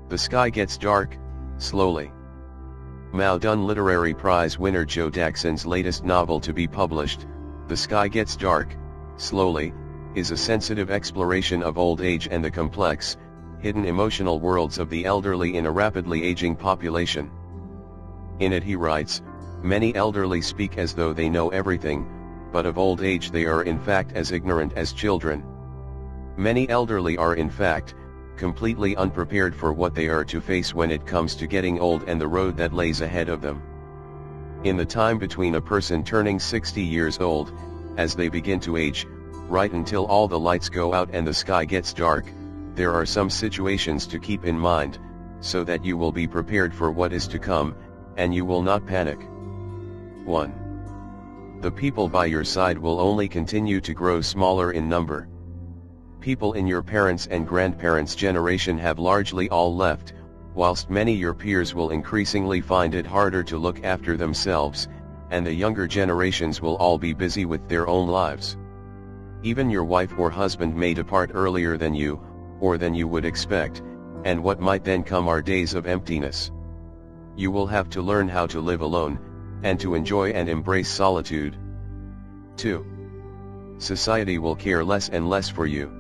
The sky gets dark, slowly. Movan Literary Prize winner Joe Daxon's latest novel to be published, The Sky Gets Dark, Slowly, is a sensitive exploration of old age and the complex, hidden emotional worlds of the elderly in a rapidly aging population. In it he writes, "Many elderly speak as though they know everything, but of old age they are in fact as ignorant as children. Many elderly are in fact, completely unprepared for what they are to face when it comes to getting old and the road that lays ahead of them. In the time between a person turning 60 years old, as they begin to age, right until all the lights go out and the sky gets dark, there are some situations to keep in mind, so that you will be prepared for what is to come, and you will not panic. 1. The people by your side will only continue to grow smaller in number. People in your parents' and grandparents' generation have largely all left, whilst many your peers will increasingly find it harder to look after themselves, and the younger generations will all be busy with their own lives. Even your wife or husband may depart earlier than you, or than you would expect, and what might then come are days of emptiness. You will have to learn how to live alone, and to enjoy and embrace solitude. 2. Society will care less and less for you.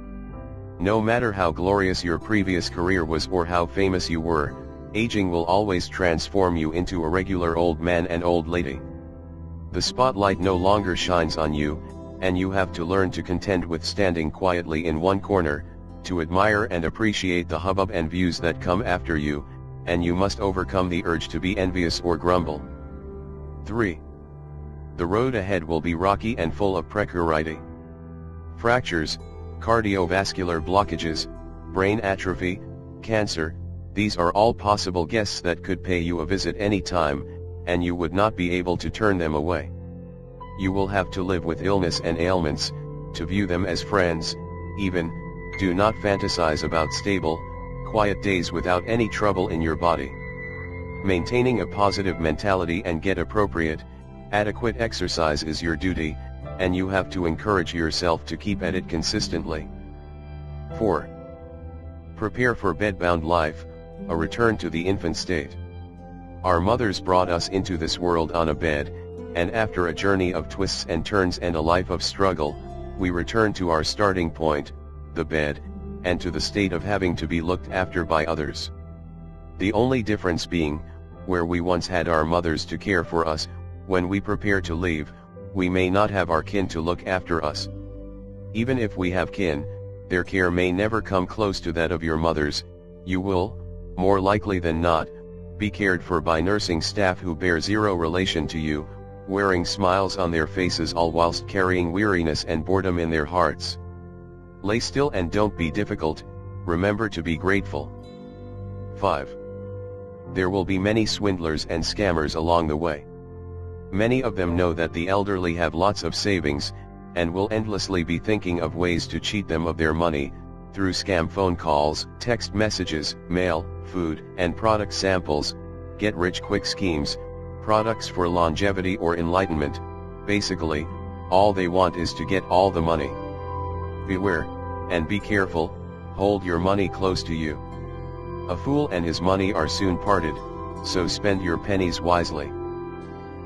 No matter how glorious your previous career was or how famous you were, aging will always transform you into a regular old man and old lady. The spotlight no longer shines on you, and you have to learn to contend with standing quietly in one corner, to admire and appreciate the hubbub and views that come after you, and you must overcome the urge to be envious or grumble. 3. The road ahead will be rocky and full of precarity. Fractures, cardiovascular blockages, brain atrophy, cancer, these are all possible guests that could pay you a visit any time, and you would not be able to turn them away. You will have to live with illness and ailments, to view them as friends, even. Do not fantasize about stable, quiet days without any trouble in your body. Maintaining a positive mentality and get appropriate, adequate exercise is your duty, and you have to encourage yourself to keep at it consistently. 4. Prepare for bedbound life, a return to the infant state. Our mothers brought us into this world on a bed, and after a journey of twists and turns and a life of struggle, we return to our starting point, the bed, and to the state of having to be looked after by others. The only difference being, where we once had our mothers to care for us, when we prepare to leave, we may not have our kin to look after us. Even if we have kin, their care may never come close to that of your mother's. You will, more likely than not, be cared for by nursing staff who bear zero relation to you, wearing smiles on their faces all whilst carrying weariness and boredom in their hearts. Lay still and don't be difficult, remember to be grateful. 5. There will be many swindlers and scammers along the way. Many of them know that the elderly have lots of savings, and will endlessly be thinking of ways to cheat them of their money, through scam phone calls, text messages, mail, food, and product samples, get-rich-quick schemes, products for longevity or enlightenment. Basically, all they want is to get all the money. Beware, and be careful, hold your money close to you. A fool and his money are soon parted, so spend your pennies wisely.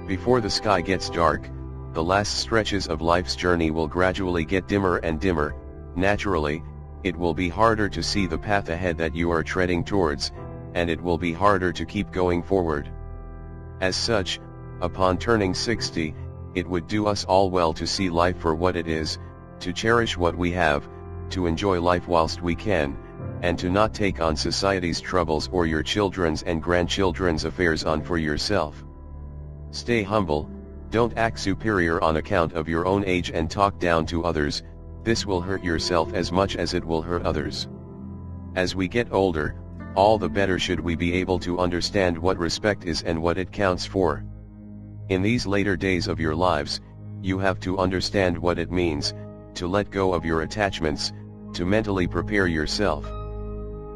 Before the sky gets dark, the last stretches of life's journey will gradually get dimmer and dimmer. Naturally, it will be harder to see the path ahead that you are treading towards, and it will be harder to keep going forward. As such, upon turning 60, it would do us all well to see life for what it is, to cherish what we have, to enjoy life whilst we can, and to not take on society's troubles or your children's and grandchildren's affairs on for yourself. Stay humble, don't act superior on account of your own age and talk down to others. This will hurt yourself as much as it will hurt others. As we get older, all the better should we be able to understand what respect is and what it counts for. In these later days of your lives, you have to understand what it means, to let go of your attachments, to mentally prepare yourself.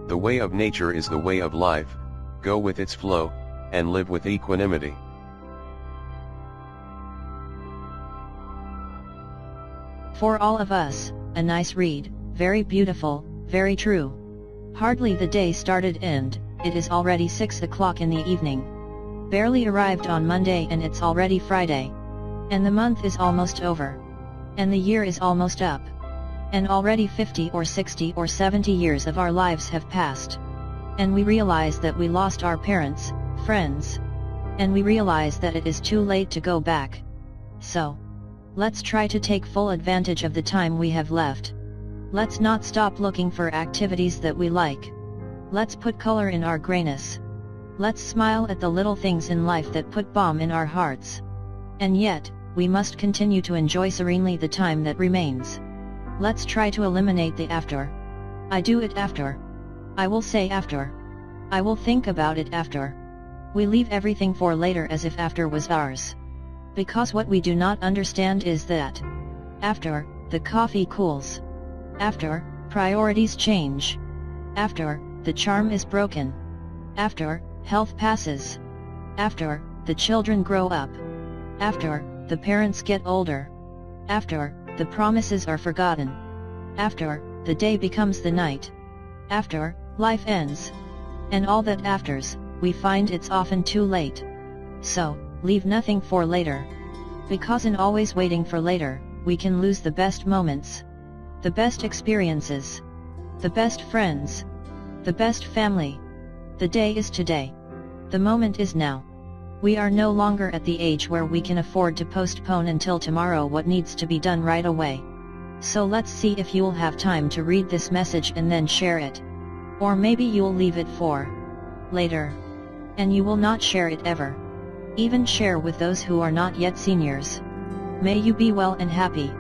The way of nature is the way of life, go with its flow, and live with equanimity. For all of us, a nice read, very beautiful, very true. Hardly the day started it is already 6 o'clock in the evening. Barely arrived on Monday and it's already Friday. And the month is almost over. And the year is almost up. And already 50 or 60 or 70 years of our lives have passed. And we realize that we lost our parents, friends. And we realize that it is too late to go back. So, let's try to take full advantage of the time we have left. Let's not stop looking for activities that we like. Let's put color in our grayness. Let's smile at the little things in life that put balm in our hearts. And yet, we must continue to enjoy serenely the time that remains. Let's try to eliminate the after. I do it after. I will say after. I will think about it after. We leave everything for later as if after was ours. Because what we do not understand is that after, the coffee cools. After, priorities change. After, the charm is broken. After, health passes. After, the children grow up. After, the parents get older. After, the promises are forgotten. After, the day becomes the night. After, life ends. And all that afters, we find it's often too late. So, leave nothing for later. Because in always waiting for later, we can lose the best moments. The best experiences. The best friends. The best family. The day is today. The moment is now. We are no longer at the age where we can afford to postpone until tomorrow what needs to be done right away. So let's see if you'll have time to read this message and then share it. Or maybe you'll leave it for later. And you will not share it ever. Even share with those who are not yet seniors. May you be well and happy.